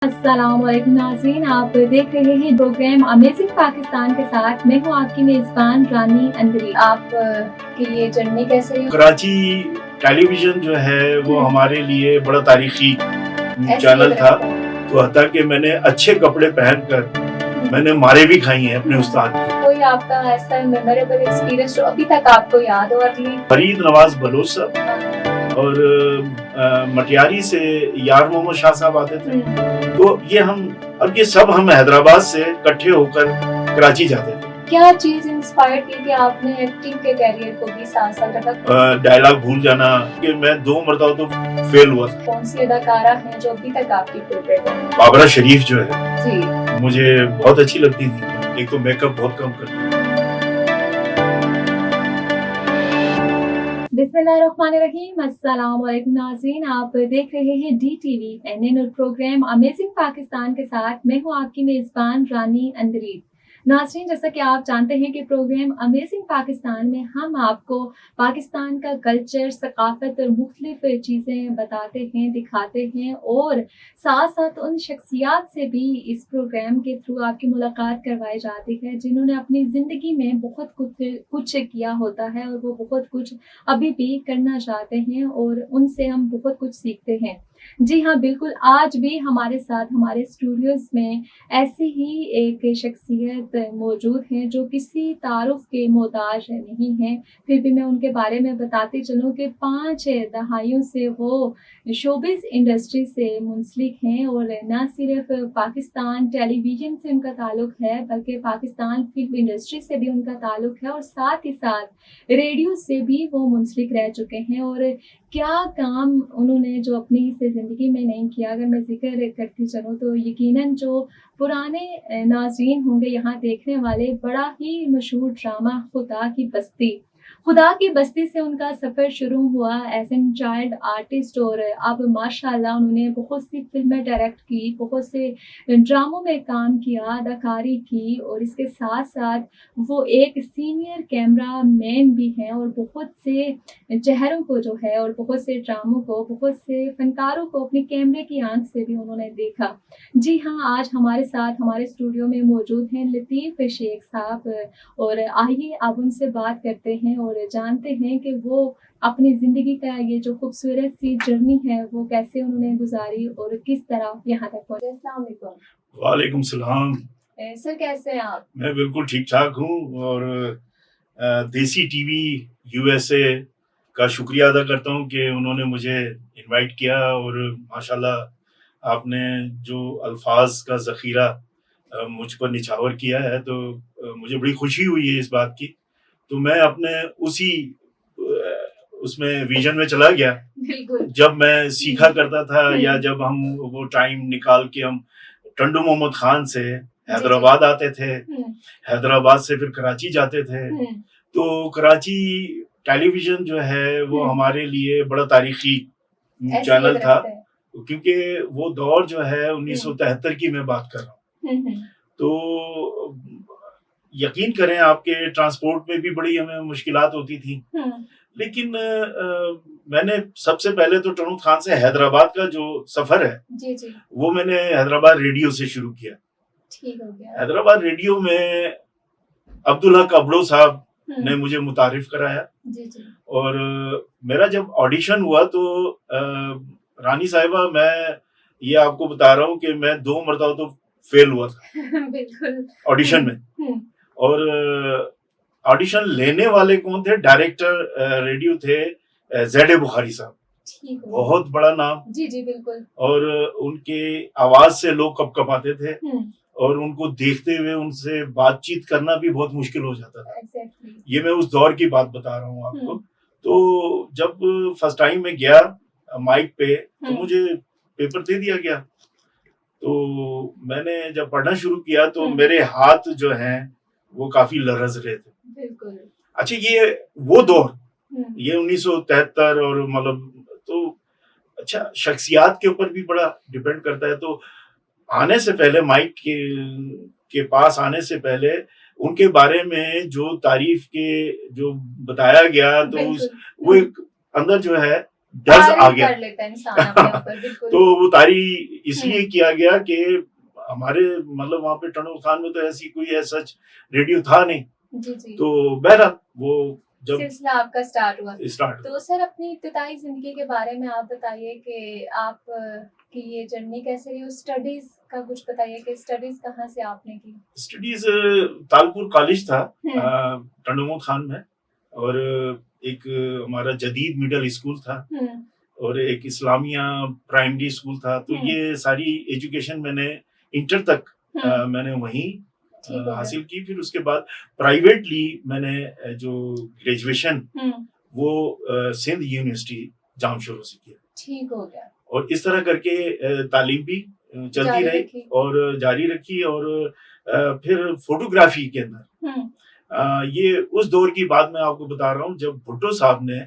अस्सलामुअलैकुम नाज़रीन, आप देख रहे हैं प्रोग्राम अमेजिंग पाकिस्तान के साथ। मैं हूं आपकी मेज़बान रानी अंदरी। आप की ये जर्नी कैसे रही? कराची टेलीविज़न जो है वो हमारे लिए बड़ा तारीखी चैनल था। तो हत्ता कि मैंने अच्छे कपड़े पहनकर मैंने मारें भी खाई हैं अपने उस्ताद की। कोई आपका ऐसा मेमोरेबल एक्सपीरियंस जो अभी तक आपको याद हो? फरीद नवाज बलोच साहब और मटियारी से यार मोहम्मद शाह साहब आते थे। तो ये सब हम हैदराबाद से इकट्ठे होकर कराची जाते थे। क्या चीज इंस्पायर की कि आपने एक्टिंग के कैरियर को भी साथ साथ रखा? डायलॉग भूल जाना कि मैं 2 मरतबा तो फेल हुआ था। कौन सी अदाकारा है जो अभी तक आपकी फेवरेट है? बाबरा शरीफ जो है जी, मुझे बहुत अच्छी लगती थी। एक तो मेकअप बहुत कम करती थी। बिस्मिल्लाहिर्रहमानिर्रहीम। अस्सलाम वालेकुम नाज़रीन, आप देख रहे हैं DTV एनएन और प्रोग्राम अमेजिंग पाकिस्तान के साथ। मैं हूं आपकी मेज़बान रानी अंदरी। नाज़रीन, जैसा कि आप जानते हैं कि प्रोग्राम अमेजिंग पाकिस्तान में हम आपको पाकिस्तान का कल्चर, सकाफत और मुख्तलिफ चीज़ें बताते हैं, दिखाते हैं और साथ साथ उन शख्सियात से भी इस प्रोग्राम के थ्रू आपकी मुलाकात करवाई जाती है जिन्होंने अपनी ज़िंदगी में बहुत कुछ किया होता है और वो बहुत कुछ अभी भी करना चाहते हैं और उनसे हम बहुत कुछ सीखते हैं। जी हाँ, बिल्कुल, आज भी हमारे साथ हमारे स्टूडियोज़ में ऐसी ही एक शख्सियत मौजूद हैं जो किसी तारुफ़ के मोहताज नहीं हैं। फिर भी मैं उनके बारे में बताती चलूँ कि 5 दहाइयों से वो शोबिज़ इंडस्ट्री से मुंसलिक हैं और ना सिर्फ़ पाकिस्तान टेलीविज़न से उनका ताल्लुक़ है, बल्कि पाकिस्तान फ़िल्म इंडस्ट्री से भी उनका ताल्लुक़ है और साथ ही साथ रेडियो से भी वो मुंसलिक रह चुके हैं। और क्या काम उन्होंने जो अपनी इस ज़िंदगी में नहीं किया, अगर मैं ज़िक्र करती चलूँ तो यकीनन जो पुराने नाज़रीन होंगे यहाँ देखने वाले, बड़ा ही मशहूर ड्रामा खुदा की बस्ती से उनका सफ़र शुरू हुआ एज़ एन चाइल्ड आर्टिस्ट और अब माशाअल्लाह उन्होंने बहुत सी फ़िल्में डायरेक्ट की, बहुत से ड्रामों में काम किया, अदाकारी की और इसके साथ-साथ वो एक सीनियर कैमरामैन भी हैं और बहुत से चेहरों को जो है और बहुत से ड्रामों को, बहुत से फ़नकारों को अपने कैमरे की आँख से भी उन्होंने देखा। जी हाँ, आज हमारे साथ हमारे स्टूडियो में मौजूद हैं लतीफ़ शेख साहब और आइए अब उनसे बात करते हैं और जानते हैं कि वो अपनी ज़िंदगी का ये जो खूबसूरत सी जर्नी है, वो कैसे उन्होंने गुज़ारी और किस तरह यहाँ तक पहुँचे। अस्सलाम वालेकुम। वालेकुम सलाम। सर, कैसे हैं आप? मैं बिल्कुल ठीक-ठाक हूँ और देसी टीवी यूएसए का शुक्रिया अदा करता हूँ कि उन्होंने मुझे इनवाइट किया और माशाल्लाह आपने जो अल्फाज का ज़ख़ीरा मुझ पर निछावर किया है तो मुझे बड़ी खुशी हुई है इस बात की। तो मैं अपने उसी उसमें विज़न में चला गया। बिल्कुल। जब मैं सीखा करता था या जब हम वो टाइम निकाल के हम टंडू मोहम्मद खान से हैदराबाद आते थे, हैदराबाद से फिर कराची जाते थे। तो कराची टेलीविज़न जो है वो हमारे लिए बड़ा तारीखी चैनल था क्योंकि वो दौर जो है 1973 की मैं बात कर रहा हूँ। तो यकीन करें आपके ट्रांसपोर्ट में भी बड़ी हमें मुश्किलात होती थी। लेकिन मैंने सबसे पहले तो टंडू खान से हैदराबाद का जो सफ़र है जी, जी। वो मैंने हैदराबाद रेडियो से शुरू किया। ठीक हो गया। हैदराबाद रेडियो में अब्दुल्ला कबड़ो साहब ने मुझे मुतारिफ कराया। जी, जी। और मेरा जब ऑडिशन हुआ तो रानी साहिबा मैं ये आपको बता रहा हूँ कि मैं 2 मरतबा तो फेल हुआ था बिल्कुल। ऑडिशन में। और ऑडिशन लेने वाले कौन थे? डायरेक्टर रेडियो थे ज़ेड बुखारी साहब। ठीक है। बहुत बड़ा नाम। जी, जी, बिल्कुल। और उनके आवाज़ से लोग कँप-कँपाते थे और उनको देखते हुए उनसे बातचीत करना भी बहुत मुश्किल हो जाता था। एग्ज़ैक्टली। ये मैं उस दौर की बात बता रहा हूँ आपको। तो जब फर्स्ट टाइम मैं गया माइक पे तो मुझे पेपर दे दिया गया। तो मैंने जब पढ़ना शुरू किया तो मेरे हाथ जो हैं वो काफ़ी लरज़ रहे थे। बिल्कुल। अच्छा ये वो दौर ये 1973 और मतलब तो अच्छा शख्सियात के ऊपर भी बड़ा डिपेंड करता है। तो आने से पहले माइक के पास आने से पहले उनके बारे में जो तारीफ के जो बताया गया तो वो एक अंदर जो है डर तारी आ गया। कर लेता है इंसान अपने ऊपर, बिल्कुल। तो वो तारी इसलिए किया गया कि हमारे मतलब वहाँ पे टंडो खान में तो ऐसी कोई ऐसा रेडियो था नहीं। जी जी। तो बहरहाल वो जब सिलसिला आपका स्टार्ट हुआ। स्टार्ट तो सर अपनी इब्तिदाई जिंदगी के बारे में आप बताइए कि आप की ये जर्नी कैसे रही, स्टडीज का कुछ बताइए कि स्टडीज कहाँ से आपने की। स्टडीज तालपुर कॉलेज था टंडो खान में, और एक हमारा जदीद मिडिल स्कूल था, और एक इस्लामिया प्राइमरी स्कूल था। तो ये सारी एजुकेशन मैंने इंटर तक मैंने वहीं हासिल की। फिर उसके बाद प्राइवेटली मैंने जो ग्रेजुएशन वो सिंध यूनिवर्सिटी जामशोरों से किया। ठीक हो गया। और इस तरह करके तालीम भी चलती रही और जारी रखी। और फिर फोटोग्राफी के अंदर ये उस दौर की बात मैं आपको बता रहा हूँ जब भुट्टो साहब ने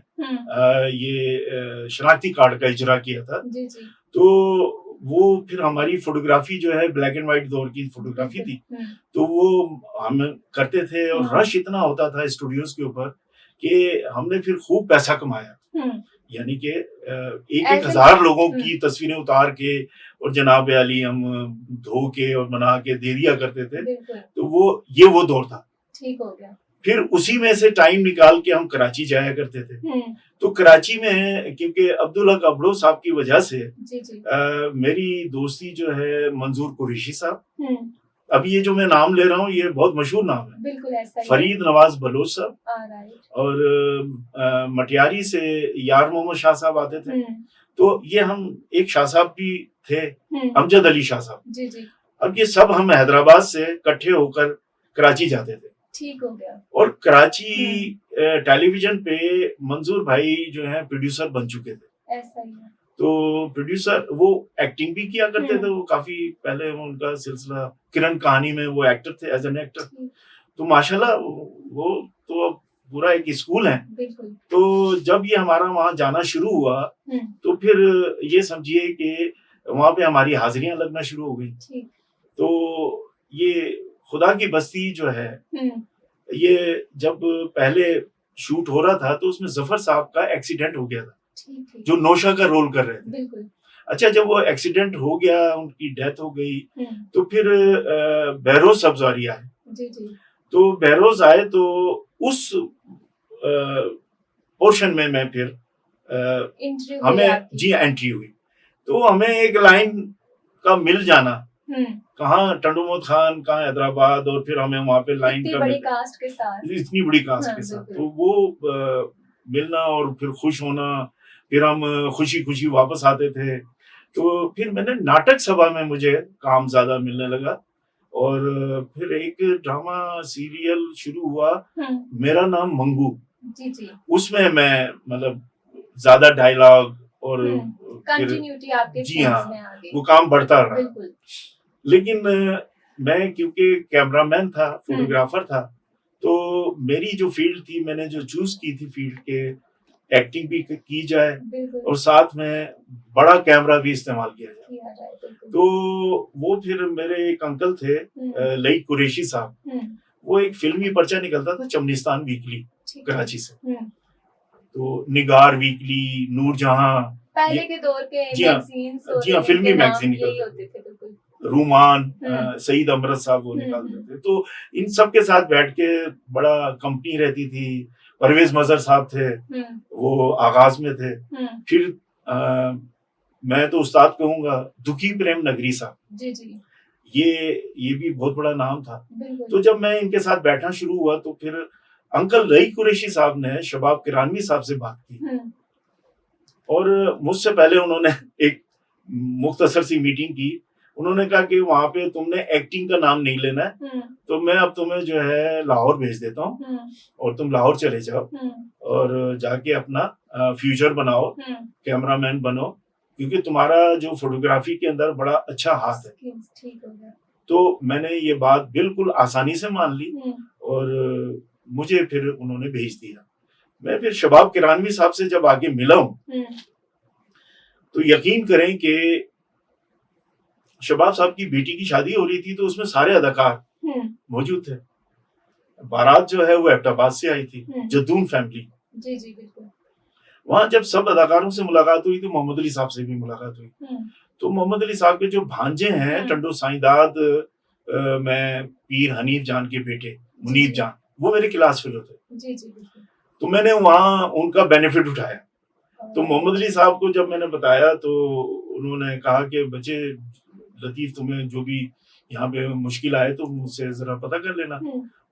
ये शनाख्ती कार्ड का इजरा किया था। जी जी। तो वो फिर हमारी फोटोग्राफी जो है ब्लैक एंड व्हाइट दौर की फोटोग्राफी थी, तो वो हम करते थे और रश इतना होता था स्टूडियोज के ऊपर कि हमने फिर खूब पैसा कमाया। यानी कि एक हजार लोगों की तस्वीरें उतार के और जनाब अली हम धो के और बना के दे दिया करते थे। तो वो दौर था। ठीक हो गया। फिर उसी में से टाइम निकाल के हम कराची जाया करते थे। तो कराची में क्योंकि अब्दुल हक अबड़ो साहब की वजह से मेरी दोस्ती जो है मंजूर कुरैशी साहब, अब ये जो मैं नाम ले रहा हूँ ये बहुत मशहूर नाम है, बिल्कुल ऐसा ही फरीद नवाज बलोच साहब, और मटियारी से यार मोहम्मद शाह साहब आते थे। तो ये हम एक शाह साहब भी थे, अमजद अली शाह साहब। जी जी। अब ये सब हम हैदराबाद से इकट्ठे होकर कराची जाते थे। ठीक हो गया। और कराची टेलीविजन पे मंजूर भाई जो है प्रोड्यूसर बन चुके थे। ऐसा ही है। तो प्रोड्यूसर वो एक्टिंग भी किया करते थे, वो काफी पहले उनका सिलसिला किरण कहानी में वो एक्टर थे, एज एन एक्टर। तो माशाल्लाह वो तो पूरा एक स्कूल है। तो जब ये हमारा वहाँ जाना शुरू हुआ तो फिर ये समझिए कि वहाँ पे हमारी हाजिरियां लगना शुरू हो गई। तो ये खुदा की बस्ती जो है ये जब पहले शूट हो रहा था तो उसमें जफर साहब का एक्सीडेंट हो गया था, जो नौशा का रोल कर रहे थे। अच्छा, जब वो एक्सीडेंट हो गया, उनकी डेथ हो गई, तो फिर बहरोज सब्जारी आए। तो बहरोज आए तो उस पोर्शन में मैं फिर हमें जी एंट्री हुई। तो हमें एक लाइन का मिल जाना, कहाँ टंडोमोद खान, कहाँ हैदराबाद, और फिर हमें वहाँ पे लाइन का बड़ी कास्ट के साथ, इतनी बड़ी कास्ट के साथ, तो वो मिलना और फिर खुश होना, फिर हम खुशी खुशी वापस आते थे। तो फिर मैंने नाटक सभा में मुझे काम ज्यादा मिलने लगा, और फिर एक ड्रामा सीरियल शुरू हुआ, मेरा नाम मंगू। जी जी। उसमें मैं मतलब ज्यादा डायलॉग और कंटिन्यूटी आपके जी हाँ वो काम बढ़ता रहा। लेकिन मैं क्योंकि कैमरामैन था, फोटोग्राफर था, तो मेरी जो फील्ड थी, मैंने जो चूज की थी फील्ड के एक्टिंग भी की जाए और साथ में बड़ा कैमरा भी इस्तेमाल किया जाए। तो वो फिर मेरे एक अंकल थे लई कुरैशी साहब, वो एक फिल्मी पर्चा निकलता था चमनिस्तान वीकली कराची से, तो निगार वीकली, नूरजहां, पहले के दौर के मैगजीन्स, जी हाँ फिल्मी मैगजीन निकलते थे, रूमान, सईद अमरत साहब वो निकालते थे। तो इन सब के साथ बैठ के बड़ा कंपनी रहती थी। परवेज मजहर साहब थे, वो आगाज में थे। फिर मैं तो उस्ताद कहूंगा दुखी प्रेम नगरी साहब, जी जी, ये भी बहुत बड़ा नाम था। तो जब मैं इनके साथ बैठना शुरू हुआ तो फिर अंकल रई कुरैशी साहब ने शबाब किरानवी साहब से बात की, और मुझसे पहले उन्होंने एक मुख्तसर सी मीटिंग की। उन्होंने कहा कि वहां पे तुमने एक्टिंग का नाम नहीं लेना है, तो मैं अब तुम्हें जो है लाहौर भेज देता हूँ, और तुम लाहौर चले जाओ और जाके अपना फ्यूचर बनाओ, कैमरामैन बनो, क्योंकि तुम्हारा जो फोटोग्राफी के अंदर बड़ा अच्छा हाथ है। तो मैंने ये बात बिल्कुल आसानी से मान ली, और मुझे फिर उन्होंने भेज दिया। मैं फिर शबाब किरानवी साहब से जब आगे मिला हूँ तो यकीन करें कि शबाब साहब की बेटी की शादी हो रही थी, तो उसमें सारे अदाकार मौजूद थे। बारात जो है वो एबटाबाद से आई थी, जद्दून फैमिली। जी जी बिल्कुल। वहाँ जब सब अदाकारों से मुलाकात हुई तो मोहम्मद अली साहब से भी मुलाकात हुई। तो मोहम्मद अली साहब के जो भांजे हैं टंडो साईंदाद, मैं पीर हनीफ जान के बेटे मुनीब जान, वो मेरे क्लास फेलो थे। तो मैंने वहाँ उनका बेनिफिट उठाया। तो मोहम्मद अली साहब को जब मैंने बताया तो उन्होंने कहा कि बच्चे लतीफ, तुम्हें जो भी यहाँ पे मुश्किल आए तो मुझसे जरा पता कर लेना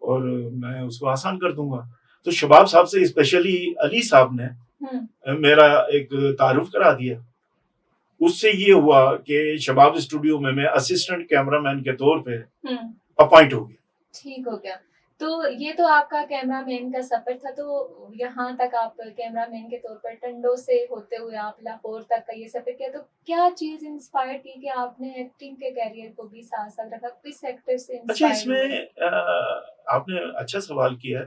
और मैं उसको आसान कर दूंगा। तो शबाब साहब से स्पेशली अली साहब ने मेरा एक तारुफ करा दिया। उससे ये हुआ कि शबाब स्टूडियो में मैं असिस्टेंट कैमरामैन के तौर पे अपॉइंट हो गया। ठीक हो गया। तो ये तो आपका कैमरामैन का सफर था, तो यहाँ तक आप कैमरामैन के तौर पर टंडो से होते हुए आप लाहौर तक का ये सफर किया, तो क्या चीज इंस्पायर की कि आपने एक्टिंग के कैरियर को भी साथ साथ रखा? किस एक्टर से अच्छा, इंस्पायर इसमें आपने अच्छा सवाल किया।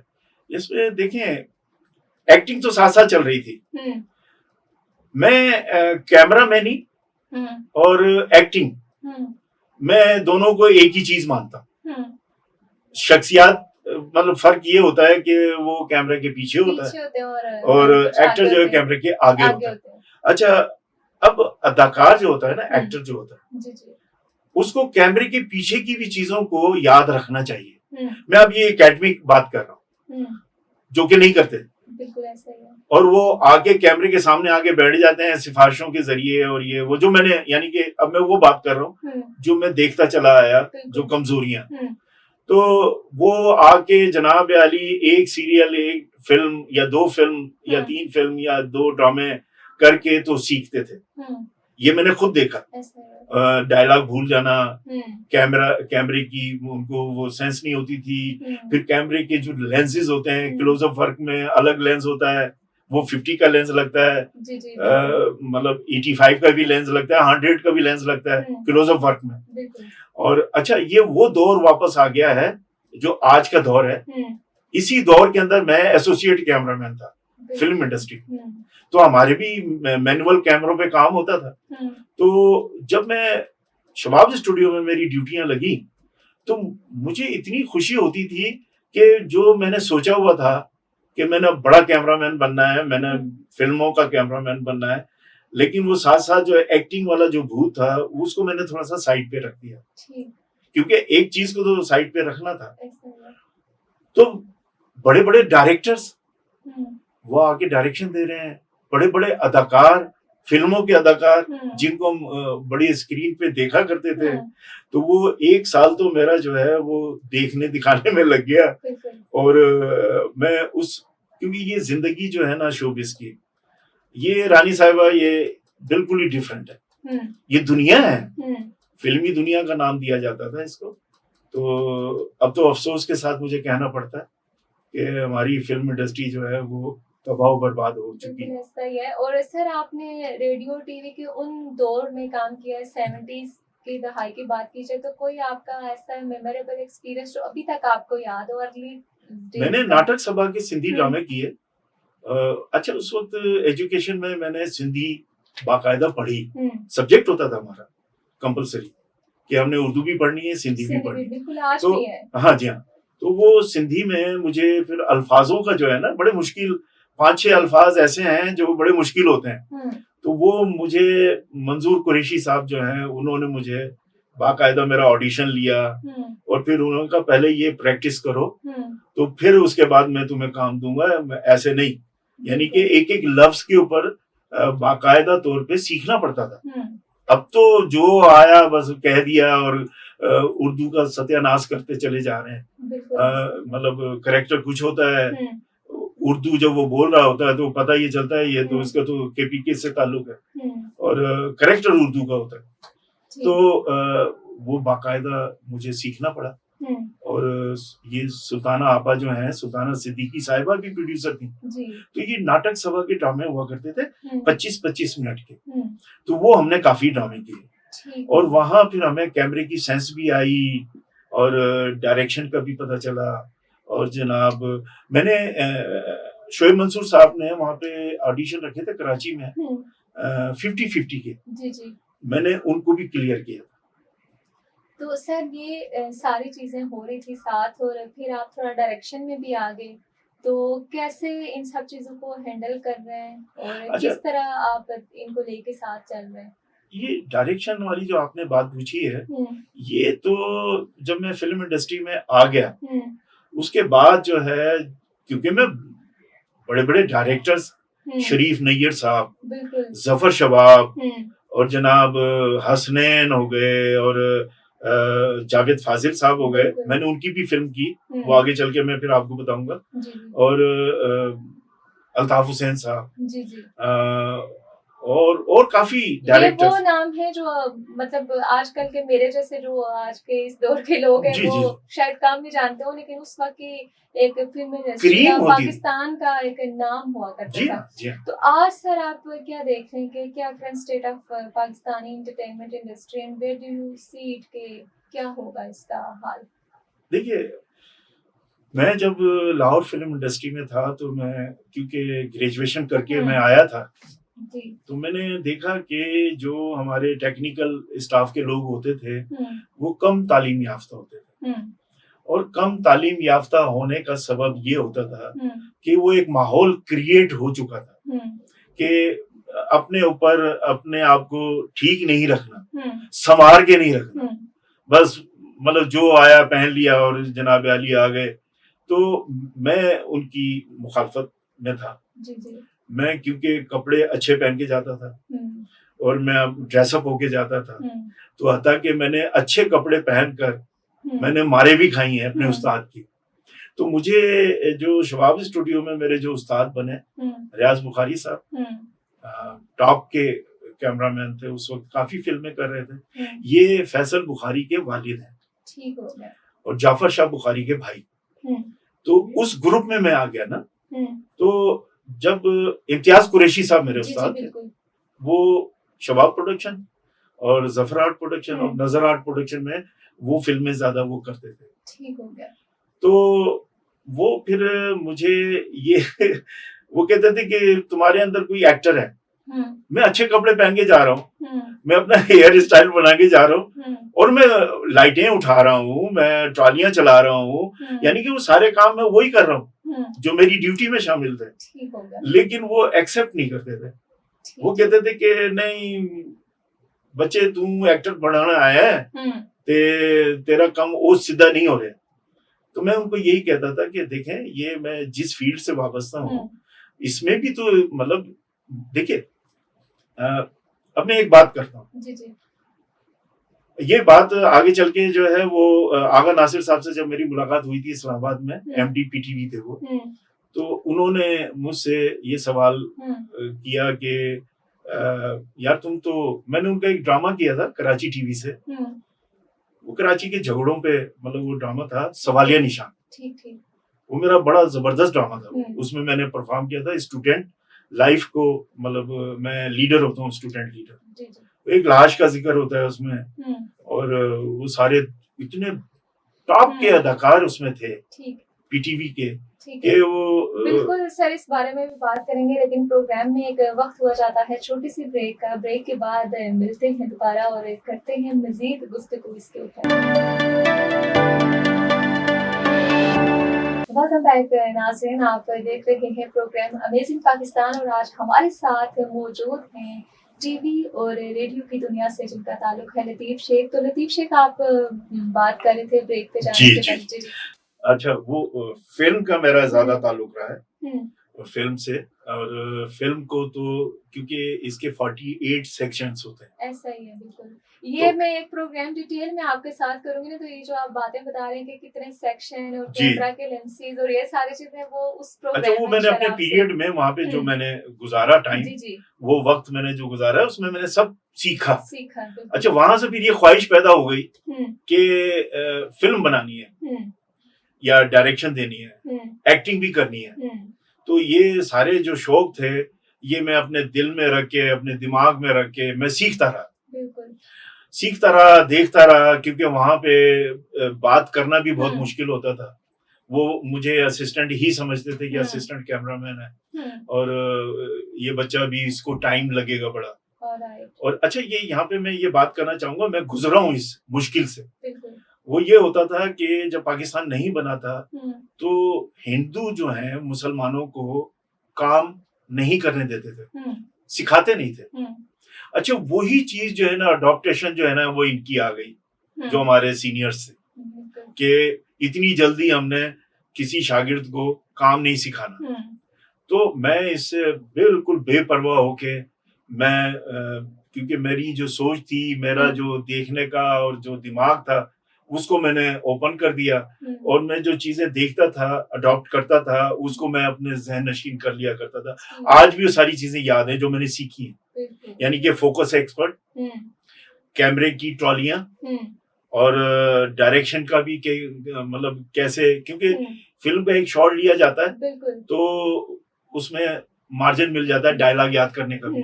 इसमें देखें, एक्टिंग तो साथ साथ चल रही थी। मैं कैमरामैनी और एक्टिंग, मैं दोनों को एक ही चीज मानता। शख्सियत मतलब फर्क ये होता है कि वो कैमरे के पीछे होता है और एक्टर जो है कैमरे के आगे होता है। अच्छा, अब अदाकार जो होता है ना, एक्टर जो होता है, उसको कैमरे के पीछे की भी चीजों को याद रखना चाहिए। मैं अब ये एकेडमिक बात कर रहा हूँ, जो कि नहीं करते। बिल्कुल ऐसा ही है। और वो आगे कैमरे के सामने आगे बैठ जाते हैं सिफारिशों के जरिए, और ये वो जो मैंने, यानी कि अब मैं वो बात कर रहा हूँ जो मैं देखता चला आया, जो कमजोरियां, तो वो आके जनाब अली एक सीरियल, एक फिल्म या दो फिल्म या तीन फिल्म या दो ड्रामे करके तो सीखते थे। ये मैंने खुद देखा। डायलॉग भूल जाना, कैमरे की उनको वो सेंस नहीं होती थी। फिर कैमरे के जो लेंसेज होते हैं, क्लोजअप वर्क में अलग लेंस होता है, वो 50 का लेंस लगता है, मतलब 85 का भी लेंस लगता है, 100 का भी लेंस लगता है क्लोजअप वर्क में। और अच्छा, ये वो दौर वापस आ गया है जो आज का दौर है। इसी दौर के अंदर मैं एसोसिएट कैमरामैन था फिल्म इंडस्ट्री। तो हमारे भी मैनुअल कैमरों पे काम होता था। तो जब मैं शबाब स्टूडियो में मेरी ड्यूटियां लगी तो मुझे इतनी खुशी होती थी कि जो मैंने सोचा हुआ था कि मैंने बड़ा कैमरामैन बनना है, मैंने फिल्मों का कैमरामैन बनना है, लेकिन वो साथ साथ जो एक्टिंग वाला जो भूत था उसको मैंने थोड़ा सा साइड पे रख दिया, क्योंकि एक चीज को तो साइड पे रखना था। तो बड़े बड़े डायरेक्टर्स वो आके डायरेक्शन दे रहे हैं, बड़े बड़े अदाकार, फिल्मों के अदाकार जिनको हम बड़ी स्क्रीन पे देखा करते थे, तो वो एक साल तो मेरा जो है वो देखने दिखाने में लग गया। और मैं उस, क्योंकि ये जिंदगी जो है ना शोबिस की, ये रानी साहिबा, ये बिल्कुल ही डिफरेंट है। ये दुनिया है, फिल्मी दुनिया का नाम दिया जाता था इसको। तो अब तो अफसोस के साथ मुझे कहना पड़ता है कि हमारी फिल्म इंडस्ट्री जो है वो तबाह बर्बाद हो चुकी है। ऐसा ही है। और सर, आपने रेडियो टीवी के उन दौर में काम किया है, 70s की दहाई की बात कीजिए, तो कोई आपका ऐसा मेमोरेबल एक्सपीरियंस जो अभी तक आपको याद हो? मैंने नाटक सभा के सिंधी ड्रामे किए। अच्छा, उस वक्त एजुकेशन में मैंने सिंधी बाकायदा पढ़ी, सब्जेक्ट होता था हमारा कंपलसरी कि हमने उर्दू भी पढ़नी है, सिंधी भी पढ़नी है। तो हाँ जी, हाँ, तो वो सिंधी में मुझे फिर अल्फाजों का जो है ना, बड़े मुश्किल 5-6 अल्फाज ऐसे हैं जो बड़े मुश्किल होते हैं। तो वो मुझे मंजूर कुरैशी साहब जो हैं, उन्होंने मुझे बाकायदा मेरा ऑडिशन लिया और फिर उन्होंने कहा पहले ये प्रैक्टिस करो, तो फिर उसके बाद मैं तुम्हें काम दूंगा, ऐसे नहीं। यानी कि एक एक लफ्ज के ऊपर बाकायदा तौर पे सीखना पड़ता था। अब तो जो आया बस कह दिया और उर्दू का सत्यानाश करते चले जा रहे हैं। मतलब करेक्टर कुछ होता है, उर्दू जब वो बोल रहा होता है तो पता ये चलता है ये तो इसका तो केपीके से ताल्लुक है, और करेक्टर उर्दू का होता है। तो वो बाकायदा मुझे सीखना पड़ा। और ये सुल्ताना आपा जो है, सुल्ताना सिद्दीकी साहिबा भी प्रोड्यूसर थी। तो ये नाटक सभा के ड्रामे हुआ करते थे 25-25 मिनट के। तो वो हमने काफी ड्रामे किए और वहां फिर हमें कैमरे की सेंस भी आई और डायरेक्शन का भी पता चला। और जनाब मैंने शोएब मंसूर साहब ने वहां पे ऑडिशन रखे थे कराची में 50-50 के, मैंने उनको भी क्लियर किया। तो सर, ये सारी चीजें हो रही थी साथ, और फिर आप थोड़ा डायरेक्शन में भी आ गए, तो कैसे इन सब चीजों को हैंडल कर रहे हैं और अच्छा, किस तरह आप इनको लेके साथ चल रहे हैं? ये डायरेक्शन वाली जो आपने बात पूछी है, ये तो जब मैं फिल्म इंडस्ट्री में आ गया, उसके बाद जो है, क्योंकि मैं बड़े-बड़े डायरेक्टर्स शरीफ नैयर साहब, बिल्कुल। जफर शबाब और जनाब हसनैन हो गए और जावेद फाजिल साहब हो गए, बिल्कुल। मैंने उनकी भी फिल्म की, वो आगे चल के मैं फिर आपको बताऊंगा। जी, जी। और अल्ताफ हुसैन साहब, जी, जी। और काफी ये वो डायरेक्टर्स। नाम है जो मतलब आजकल के मेरे जैसे जो आज के इस दौर के लोग हैं जी, वो जी। शायद कम ही जानते हो, लेकिन उस वक्त की एक फिल्म इंडस्ट्री क्रीम का होती थी। पाकिस्तान का एक नाम हुआ करता जी था। हाँ, जी हाँ। तो आज सर आप क्या देख रहे हैं कि क्या current state of Pakistani entertainment industry and where do you see it के क्या होगा इसका हाल? देखिए, मैं जब लाहौर फिल्म इंडस्ट्री में था तो मैं क्योंकि ग्रेजुएशन करके मैं आया था, जी। तो मैंने देखा कि जो हमारे टेक्निकल स्टाफ के लोग होते थे, वो कम तालीम याफ्ता होते थे। और कम तालीम याफ्ता होने का सबब ये होता था कि वो एक माहौल क्रिएट हो चुका था कि अपने ऊपर अपने आप को ठीक नहीं रखना, संवार के नहीं रखना, बस मतलब जो आया पहन लिया और जनाब अली आ गए। तो मैं उनकी मुखालफत में था। जी, जी। मैं क्योंकि कपड़े अच्छे पहन के जाता था और मैं ड्रेसअप होके जाता था, तो हता कि मैंने अच्छे कपड़े पहनकर मैंने मारे भी खाई हैं अपने उस्ताद की। तो मुझे जो शबाब स्टूडियो में मेरे जो उस्ताद बने, रियाज बुखारी साहब, टॉप के कैमरामैन थे, उस वक्त काफी फिल्में कर रहे थे। ये फैसल बुखारी के वालिद हैं। ठीक हो गया। और जाफर शाह बुखारी के भाई। तो उस ग्रुप में मैं आ गया ना। तो जब इम्तियाज कुरैशी साहब मेरे उस्ताद थे, वो शबाब प्रोडक्शन और जफर आर्ट प्रोडक्शन और नजर आर्ट प्रोडक्शन में वो फिल्में ज्यादा वो करते थे। ठीक हो गया। तो वो फिर मुझे ये वो कहते थे कि तुम्हारे अंदर कोई एक्टर है। मैं अच्छे कपड़े पहन के जा रहा हूँ, मैं अपना हेयर स्टाइल बना के जा रहा हूँ और मैं लाइटें उठा रहा हूँ, मैं ट्रॉलियां चला रहा हूँ, यानी कि वो सारे काम मैं वही कर रहा हूँ जो मेरी ड्यूटी में शामिल थे। लेकिन वो एक्सेप्ट नहीं करते थे। वो कहते थे कि नहीं बच्चे, तू एक्टर बनाना आया है, तेरा काम वो सीधा नहीं हो रहा। तो मैं उनको यही कहता था कि देखें, ये मैं जिस फील्ड से वाबस्ता हूँ, इसमें भी तो मतलब देखिए, अब मैं एक बात करता हूँ। जी, जी। ये बात आगे चल के जो है वो आगा नासिर साहब से जब मेरी मुलाकात हुई थी इस्लामाबाद में, MD PTV थे वो, तो उन्होंने मुझसे ये सवाल किया कि यार तुम तो, मैंने उनका एक ड्रामा किया था कराची टीवी से, वो कराची के झगड़ों पे, मतलब वो ड्रामा था सवालिया निशान। ठीक ठीक। वो मेरा बड़ा जबरदस्त ड्रामा था। उसमें मैंने परफॉर्म किया था स्टूडेंट लाइफ को, मतलब मैं लीडर होता हूँ, स्टूडेंट लीडर। एक लाश का जिक्र होता है उसमें और वो सारे इतने टॉप के अदाकार उसमें थे PTV के कि वो बिल्कुल सर, इस बारे में भी बात करेंगे, लेकिन प्रोग्राम में एक वक्त हुआ जाता है छोटी सी ब्रेक का। ब्रेक के बाद मिलते हैं दोबारा और करते हैं मजीद गुफ्तगू इसके ऊपर। वेलकम बैक नाज़रीन, आप देख रहे हैं प्रोग्राम अमेजिंग पाकिस्तान और आज हमारे साथ मौजूद हैं टीवी और रेडियो की दुनिया से जिनका ताल्लुक है लतीफ शेख। तो लतीफ शेख, आप बात कर रहे थे ब्रेक पे जाने से पहले। जी। अच्छा, वो फिल्म का मेरा ज्यादा ताल्लुक रहा है फिल्म से, और फिल्म को तो क्योंकि इसके 48 सेक्शंस होते हैं। ऐसा ही है, बिल्कुल। ये तो मैं एक प्रोग्राम डिटेल में आपके साथ करूंगी ना, तो ये जो आप बातें बता रहे हैं कि कितने सेक्शन और कैमरा के लेंसेज और ये सारी चीजें वो उस प्रोग्राम अच्छा, वो मैंने अपने पीरियड में वहाँ पे जो मैंने गुजारा टाइम, वो वक्त मैंने जो गुजारा है उसमें मैंने सब सीखा। अच्छा, वहां से फिर ये ख्वाहिश पैदा हो गई कि फिल्म बनानी है या डायरेक्शन देनी है, एक्टिंग भी करनी है। तो ये सारे जो शौक थे, ये मैं अपने दिल में रख के, अपने दिमाग में रख के मैं सीखता रहा, देखता रहा, क्योंकि वहां पे बात करना भी बहुत मुश्किल होता था। वो मुझे असिस्टेंट ही समझते थे कि असिस्टेंट कैमरामैन है और ये बच्चा भी, इसको टाइम लगेगा बड़ा। और अच्छा, ये यहाँ पे मैं ये बात करना चाहूंगा, मैं गुजरा हूँ इस मुश्किल से। वो ये होता था कि जब पाकिस्तान नहीं बना था तो हिंदू जो हैं मुसलमानों को काम नहीं करने देते थे, सिखाते नहीं थे। अच्छा, वही चीज जो है ना, अडॉप्टेशन जो है ना, वो इनकी आ गई, जो हमारे सीनियर्स थे, कि इतनी जल्दी हमने किसी शागिर्द को काम नहीं सिखाना। तो मैं इससे बिल्कुल बेपरवाह होके, मैं क्योंकि मेरी जो सोच थी, मेरा जो देखने का और जो दिमाग था, उसको मैंने ओपन कर दिया, और मैं जो चीजें देखता था, अडॉप्ट करता था, उसको मैं अपने जहन नशीन कर लिया करता था। आज भी वो सारी चीजें याद है जो मैंने सीखी है, यानी कि फोकस एक्सपर्ट, कैमरे की ट्रॉलियां, और डायरेक्शन का भी मतलब कैसे, क्योंकि फिल्म का एक शॉट लिया जाता है तो उसमें मार्जिन मिल जाता है डायलॉग याद करने का भी,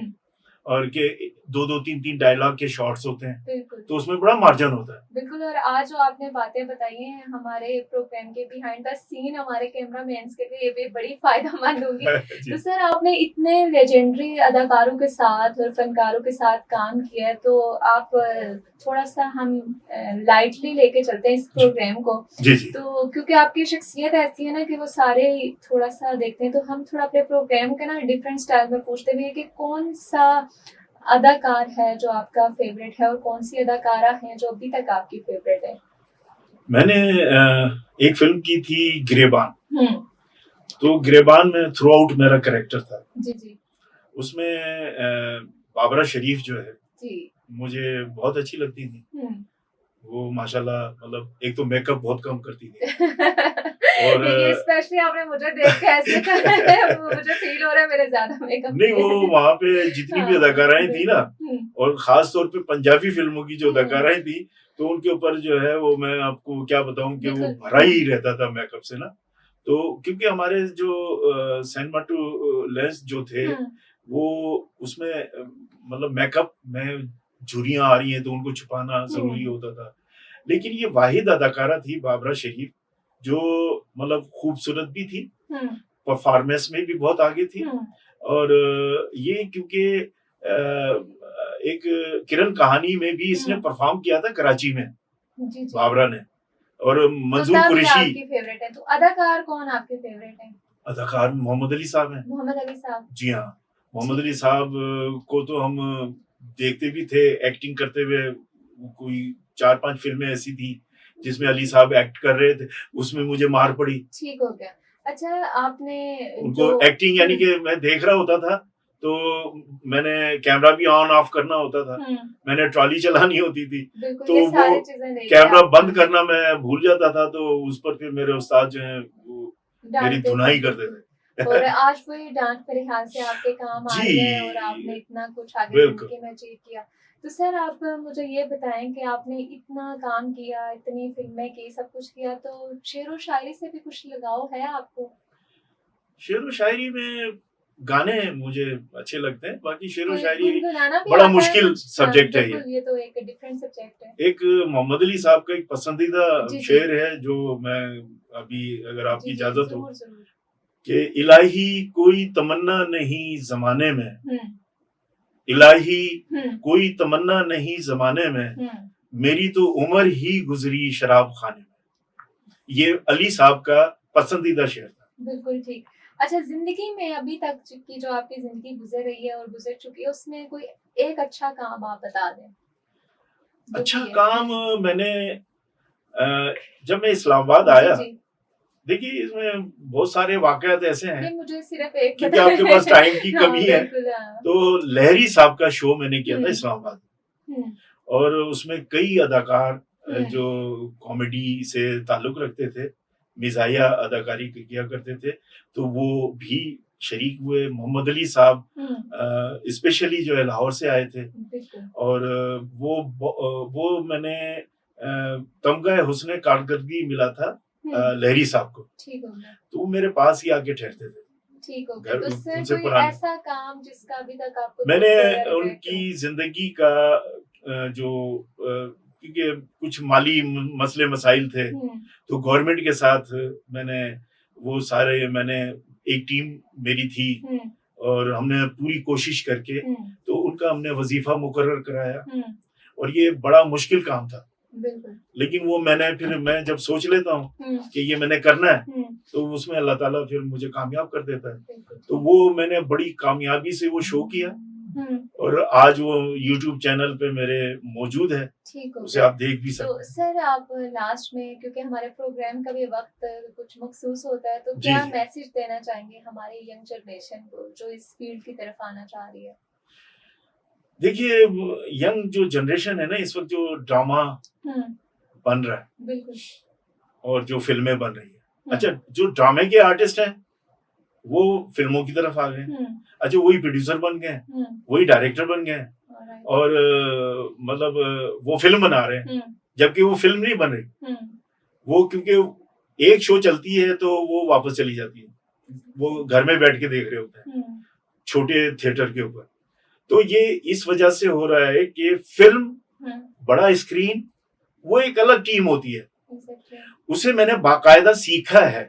और के 2-2, 3-3 डायलॉग के शॉट्स होते हैं, तो उसमें बड़ा मार्जिन होता है। बिल्कुल। और आज जो आपने बातें बताई हैं हमारे प्रोग्राम के बिहाइंड द सीन, हमारे कैमरामैन्स के लिए भी बड़ी फायदेमंद होंगी। तो सर, आपने इतने लेजेंडरी अदाकारों के साथ और फनकारों के साथ काम किया है, तो आप थोड़ा सा हम लाइटली लेके चलते हैं इस प्रोग्राम को। जी जी। तो क्योंकि आपकी शख्सियत ऐसी है ना कि वो सारे थोड़ा सा देखते हैं, तो हम थोड़ा अपने प्रोग्राम के ना डिफरेंट स्टाइल में पूछते भी है कि कौन सा अदाकार है जो आपका फेवरेट है और कौन सी अदाकारा है जो अभी तक आपकी फेवरेट है? मैंने एक फिल्म की थी गिरेबान, तो गिरेबान में थ्रू आउट मेरा कैरेक्टर था। जी जी। उसमें बाबरा शरीफ जो है जी, मुझे बहुत अच्छी लगती थी। वो माशाल्लाह, मतलब एक तो मेकअप बहुत कम करती थी और स्पेशली आपने मुझे देख के ऐसे कहा है, मुझे फील हो रहा है मेरे ज्यादा मेकअप नहीं, वो वहाँ पे जितनी भी अदाकाराएं थी ना, और खास तौर पे पंजाबी फिल्मों की जो अदाकाराएं थी, तो उनके ऊपर जो है वो मैं आपको क्या बताऊं कि वो भरा ही रहता था मेकअप से ना। तो क्योंकि हमारे जो सिनेमाटो लेंस जो थे, वो उसमें मतलब मेकअप में झुर्रियां आ रही हैं तो उनको छुपाना जरूरी होता था। लेकिन ये वाहिद अदाकारा थी बाबरा शरीफ, जो मतलब खूबसूरत भी थी, परफॉर्मेंस में भी बहुत आगे थी, और ये क्योंकि एक किरण कहानी में भी इसने परफॉर्म किया था कराची में, जी जी। बाबरा ने, और मंजूर कुरैशी। आपकी फेवरेट है, तो अदाकार कौन आपके फेवरेट है? अदाकार मोहम्मद अली साहब हैं। मोहम्मद अली साहब। जी हाँ, मोहम्मद अली साहब को तो हम देखते भी थे एक्टिंग करते हुए। कोई 4-5 फिल्में ऐसी थी जिसमें अली साहब एक्ट कर रहे थे, उसमें मुझे मार पड़ी। ठीक हो गया। अच्छा, आपने उनको एक्टिंग, यानी कि मैं देख रहा होता था तो मैंने कैमरा भी ऑन ऑफ करना होता था, मैंने ट्रॉली चलानी होती थी, तो वो कैमरा बंद करना मैं भूल जाता था, तो उस पर फिर मेरे उस्ताद जो हैं वो मेरी धुनाई करते थे। और आज वही डांट मेरे ख्याल से आपके काम आ रही है और आपने इतना कुछ आगे जिंदगी में अचीव किया। तो सर, आप मुझे ये बताएं कि आपने इतना काम किया, इतनी फिल्में की, सब कुछ किया, तो शेर और शायरी से भी कुछ लगाव है आपको? शेर और शायरी में गाने मुझे अच्छे लगते हैं, बाकी शेर और शायरी बड़ा मुश्किल सब्जेक्ट है। ये तो एक डिफरेंट सब्जेक्ट है। एक मोहम्मद अली साहब का एक पसंदीदा शेर है जो मैं अभी, अगर आपकी इजाजत हो, कि इलाही कोई तमन्ना नहीं जमाने में, इलाही कोई तमन्ना नहीं जमाने में, मेरी तो उम्र ही गुजरी शराब खाने में। ये अली साहब का पसंदीदा शेर था। बिल्कुल ठीक। अच्छा, जिंदगी में अभी तक की जो आपकी जिंदगी गुजर रही है और गुजर चुकी है, उसमें कोई एक अच्छा काम आप बता दें। अच्छा काम मैंने जब मैं इस्लामाबाद आया, देखिए इसमें बहुत सारे वाकयात ऐसे हैं, मुझे सिर्फ एक, क्योंकि आपके पास टाइम की कमी है। तो लहरी साहब का शो मैंने किया था इस्लामाबाद, और उसमें कई अदाकार जो कॉमेडी से ताल्लुक रखते थे, मिजाहिया अदाकारी किया करते थे, तो वो भी शरीक हुए। मोहम्मद अली साहब स्पेशली जो है लाहौर से आए थे, और वो मैंने तमगा हुस्न कारकर्दगी मिला था लहरी साहब को, तो वो मेरे पास ही आके ठहरते थे। ठीक हो गया। तो उनसे कोई ऐसा काम जिसका अभी तक आपको, मैंने उनकी जिंदगी का जो क्योंकि कुछ माली मसले मसाइल थे, तो गवर्नमेंट के साथ मैंने वो सारे, मैंने एक टीम मेरी थी और हमने पूरी कोशिश करके तो उनका हमने वजीफा मुकर्रर कराया, और ये बड़ा मुश्किल काम था बिल्कुल। लेकिन वो मैं जब सोच लेता हूँ कि ये मैंने करना है, तो उसमें अल्लाह ताला फिर मुझे कामयाब कर देता है। तो वो मैंने बड़ी कामयाबी से वो शो किया और आज वो यूट्यूब चैनल पे मेरे मौजूद है, ठीक हो उसे गया। आप देख भी सकते तो हैं। सर आप लास्ट में, क्योंकि हमारे प्रोग्राम का भी वक्त कुछ मखसूस होता है, तो जी, क्या जी। मैसेज देना चाहेंगे हमारी यंग जनरेशन को जो इस फील्ड की तरफ आना चाह रही है? देखिए, यंग जो जनरेशन है ना, इस वक़्त जो ड्रामा बन रहा है बिल्कुल। और जो फ़िल्में बन रही हैं। हुँ। अच्छा, जो ड्रामे के आर्टिस्ट हैं, वो फ़िल्मों की तरफ आ गए हैं। अच्छा, वही प्रोड्यूसर बन गए हैं, वही डायरेक्टर बन गए हैं ऑलराइट। और मतलब वो फ़िल्म बना रहे हैं, जबकि वो फ़िल्म नहीं बन रही। वो क्योंकि एक शो चलती है तो वो वापस चली जाती है। वो घर में बैठ के देख रहे होते हैं, छोटे थिएटर के ऊपर। तो ये इस वजह से हो रहा है कि फ़िल्म, बड़ा स्क्रीन, वो एक अलग टीम होती है। उसे मैंने बाकायदा सीखा है।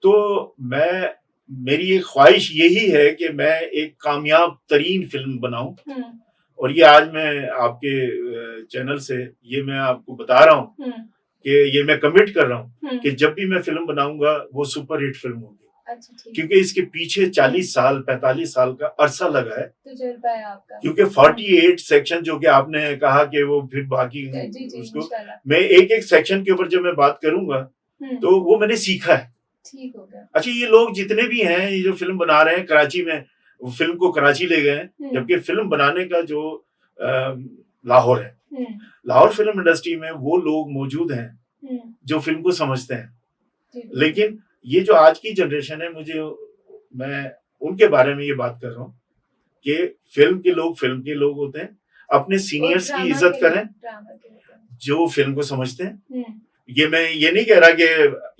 तो मेरी एक ख्वाहिश यही है कि मैं एक कामयाब तरीन फ़िल्म बनाऊँ और ये आज मैं आपके चैनल से ये मैं आपको बता रहा हूँ कि ये मैं कमिट कर रहा हूँ कि जब भी मैं फ़िल्म बनाऊँगा, वो सुपर हिट फ़िल्म होगी। अच्छा, ठीक। क्योंकि इसके पीछे 40 साल, 45 साल का अरसा लगा है। तजुर्बा है आपका। क्योंकि 48 सेक्शन जो कि आपने कहा कि वो फिर बाकी जी, जी, उसको इंशाल्लाह। मैं एक-एक सेक्शन के ऊपर जब मैं बात करूँगा, तो वो मैंने सीखा है। ठीक हो गया। अच्छा, ये लोग जितने भी हैं, ये जो फ़िल्म बना रहे हैं कराची में, फ़िल्म को कराची ले गए हैं, जबकि फ़िल्म बनाने का जो लाहौर है। लाहौर फ़िल्म इंडस्ट्री में वो लोग मौजूद हैं, जो फ़िल्म को समझते हैं। लेकिन ये जो आज की जनरेशन है, मैं उनके बारे में ये बात कर रहा हूँ कि फ़िल्म के लोग होते हैं, अपने सीनियर्स की इज़्ज़त करें, जो फ़िल्म को समझते हैं। मैं ये नहीं कह रहा कि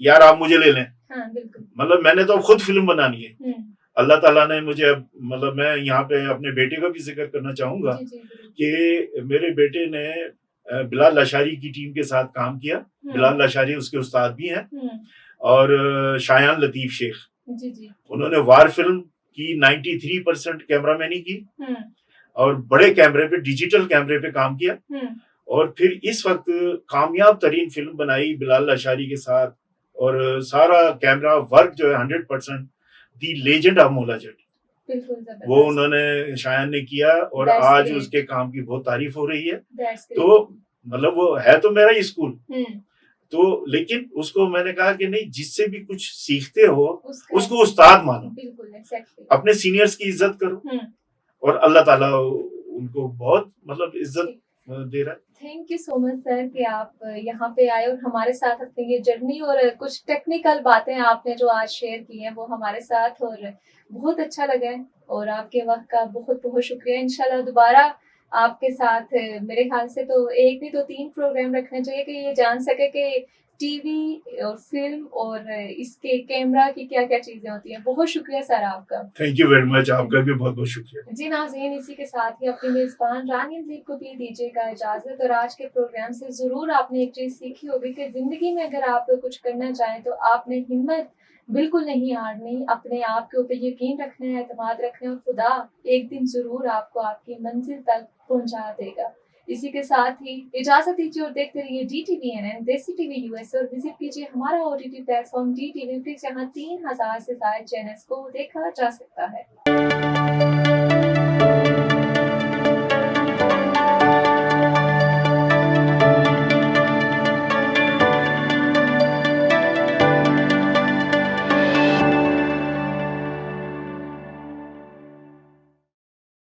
यार आप मुझे ले लें। हाँ, बिल्कुल। मतलब मैंने तो खुद फ़िल्म बनानी है। अल्लाह ताला ने मुझे मतलब मैं यहाँ पे अपने बेटे का भी ज़िक्र करना चाहूँगा कि मेरे बेटे ने बिलाल लाशारी की टीम के साथ काम किया। बिलाल लाशारी उसके उस्ताद भी हैं और शायान लतीफ़ शेख। उन्होंने वार फ़िल्म की 93% कैमरामैनी की और बड़े कैमरे पे, डिजिटल कैमरे पे काम किया और फिर इस वक़्त कामयाब तरीन फ़िल्म बनाई बिलाल लाशारी के साथ और सारा कैमरा वर्क जो है 100% दी लेजेंड ऑफ मौला जट, वो उन्होंने शायान ने किया और आज उसके काम की बहुत तारीफ हो रही है। तो मतलब वो है तो मेरा ही स्कूल, तो लेकिन उसको मैंने कहा कि नहीं, जिससे भी कुछ सीखते हो उसको उस्ताद मानो, अपने सीनियर्स की इज्जत करो और अल्लाह ताला उनको बहुत मतलब इज्जत दे रहा है। Thank you so much sir कि आप यहाँ पे आए और हमारे साथ अपनी ये जर्नी और कुछ टेक्निकल बातें आपने जो आज शेयर की हैं वो हमारे साथ, और बहुत अच्छा लगा है और आपके वक्त का बहुत बहुत शुक्रिया। इंशाल्लाह दोबारा आपके साथ मेरे ख्याल से तो एक नहीं तो 3 प्रोग्राम रखने चाहिए कि ये जान सके कि टीवी और फिल्म और इसके कैमरा की क्या क्या चीजें होती हैं। बहुत शुक्रिया सर आपका। थैंक यू वेरी मच, आपका भी बहुत बहुत शुक्रिया। जी नाज़रीन, इसी के साथ ही अपनी मेजबान रानी अदीब को भी दीजिएगा इजाजत और आज के प्रोग्राम से जरूर आपने एक चीज सीखी होगी कि जिंदगी में अगर आप कुछ करना चाहें तो आपने हिम्मत बिल्कुल नहीं हारनी, अपने आप के ऊपर यकीन रखना है, एतमाद रखना है और खुदा एक दिन जरूर आपको आपकी मंजिल तक पहुंचा देगा। इसी के साथ ही इजाजत दीजिए और देखते रहिए DTVNN देसी टीवी यूएस और विजिट कीजिए हमारा OTT प्लेटफॉर्म DTV, फिर यहाँ 3000 से ज्यादा चैनल्स को देखा जा सकता है।